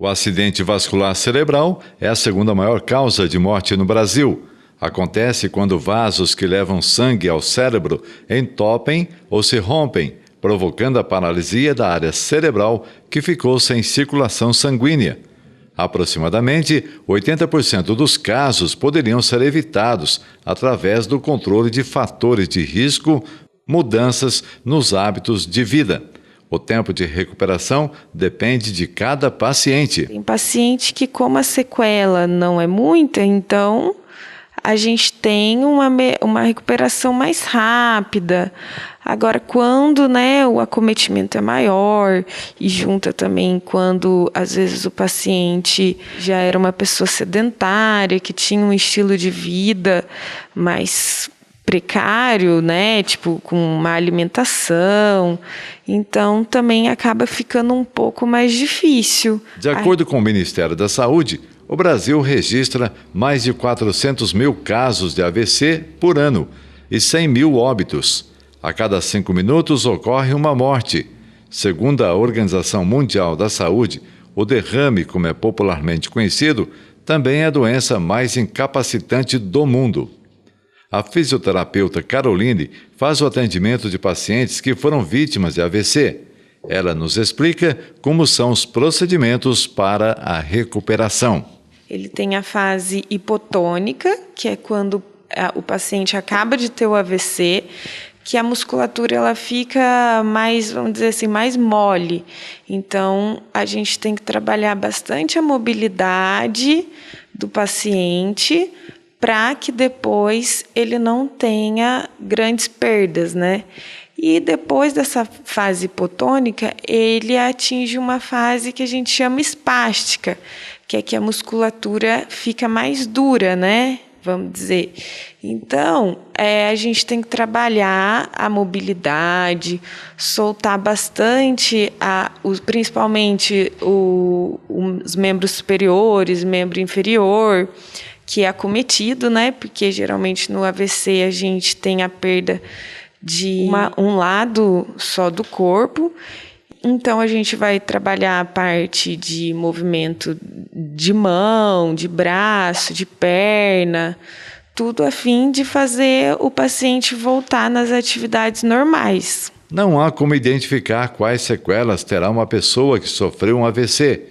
O acidente vascular cerebral é a segunda maior causa de morte no Brasil. Acontece quando vasos que levam sangue ao cérebro entopem ou se rompem, provocando a paralisia da área cerebral que ficou sem circulação sanguínea. Aproximadamente 80% dos casos poderiam ser evitados através do controle de fatores de risco, mudanças nos hábitos de vida. O tempo de recuperação depende de cada paciente. Tem paciente que, como a sequela não é muita, então a gente tem uma recuperação mais rápida. Agora, quando o acometimento é maior e junta também quando, às vezes, o paciente já era uma pessoa sedentária, que tinha um estilo de vida mais precário, tipo com má alimentação, então também acaba ficando um pouco mais difícil. De acordo com o Ministério da Saúde, o Brasil registra mais de 400 mil casos de AVC por ano e 100 mil óbitos. A cada 5 minutos ocorre uma morte. Segundo a Organização Mundial da Saúde, o derrame, como é popularmente conhecido, também é a doença mais incapacitante do mundo. A fisioterapeuta Caroline faz o atendimento de pacientes que foram vítimas de AVC. Ela nos explica como são os procedimentos para a recuperação. Ele tem a fase hipotônica, que é quando o paciente acaba de ter o AVC, que a musculatura ela fica mais, vamos dizer assim, mais mole. Então, a gente tem que trabalhar bastante a mobilidade do paciente para que depois ele não tenha grandes perdas, E depois dessa fase hipotônica, ele atinge uma fase que a gente chama espástica, que é que a musculatura fica mais dura, Vamos dizer. Então, a gente tem que trabalhar a mobilidade, soltar bastante, principalmente os membros superiores, membro inferior, que é acometido, Porque geralmente no AVC a gente tem a perda de um lado só do corpo. Então a gente vai trabalhar a parte de movimento de mão, de braço, de perna, tudo a fim de fazer o paciente voltar nas atividades normais. Não há como identificar quais sequelas terá uma pessoa que sofreu um AVC.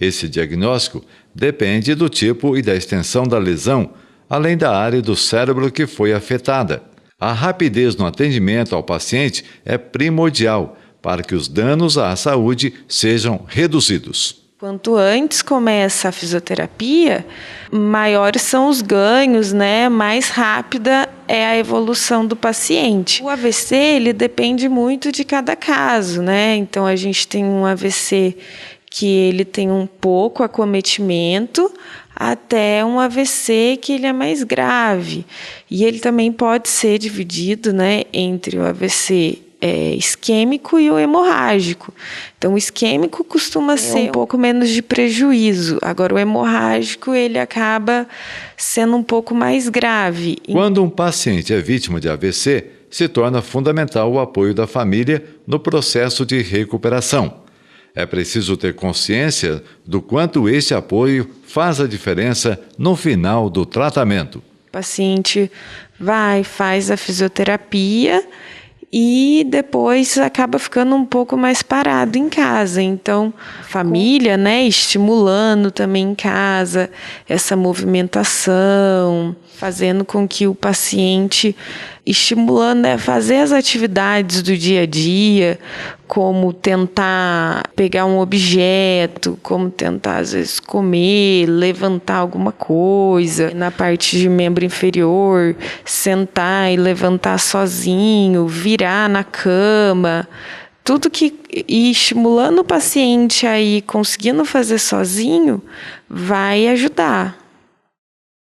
Esse diagnóstico depende do tipo e da extensão da lesão, além da área do cérebro que foi afetada. A rapidez no atendimento ao paciente é primordial para que os danos à saúde sejam reduzidos. Quanto antes começa a fisioterapia, maiores são os ganhos, mais rápida é a evolução do paciente. O AVC, ele depende muito de cada caso, Então, a gente tem um AVC que ele tem um pouco acometimento, até um AVC que ele é mais grave. E ele também pode ser dividido, entre o AVC isquêmico e o hemorrágico. Então, o isquêmico costuma ser um pouco menos de prejuízo. Agora, o hemorrágico, ele acaba sendo um pouco mais grave. Quando um paciente é vítima de AVC, se torna fundamental o apoio da família no processo de recuperação. É preciso ter consciência do quanto esse apoio faz a diferença no final do tratamento. O paciente faz a fisioterapia e depois acaba ficando um pouco mais parado em casa. Então, família, estimulando também em casa essa movimentação, fazendo com que o paciente, estimulando a fazer as atividades do dia a dia, como tentar pegar um objeto, como tentar, às vezes, comer, levantar alguma coisa. Na parte de membro inferior, sentar e levantar sozinho, virar na cama. Tudo que ir estimulando o paciente a ir conseguindo fazer sozinho vai ajudar.